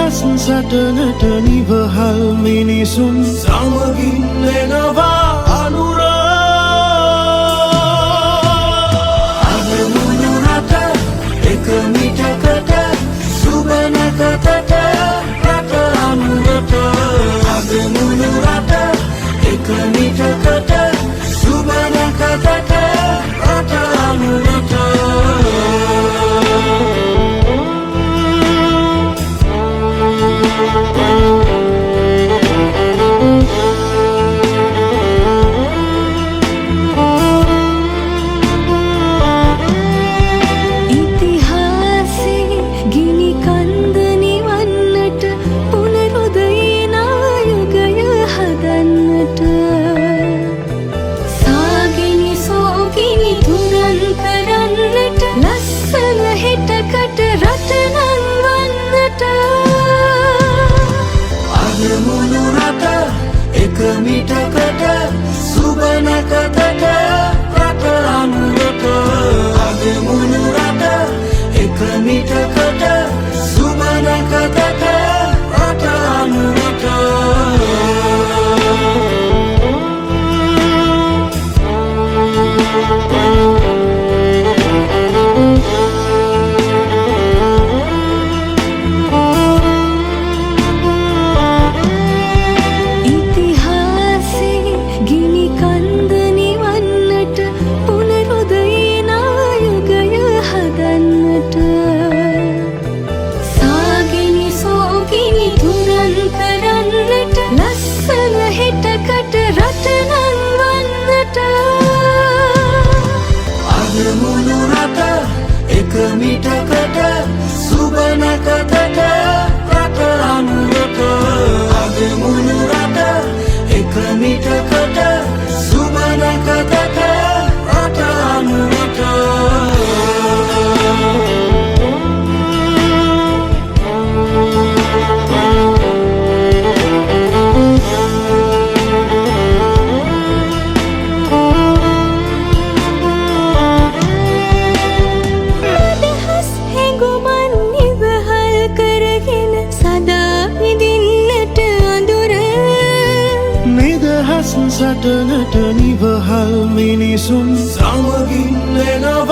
නිදහස් සටනට නිවහල් මිනිසුන් සමගින් එනවා අනුර අද මුළු රට එක මිටකට සුබ නැකතට රට අනුරට අද මුළු රට එක මිටකට සුබ නැකතට රට අනුරට එක මිටකට සුබ නැකතට රට අනුරට අද මුළු රට එක මිටකට සුබ නැකතට රට අනුරට එක මිටකට සුබ නැකතට රට අනුරට අද මුළු රට එක මිටකට සුබ නැකතට රට අනුරට සටනට නිවහල් මිනිසුන් සමගින් එනවා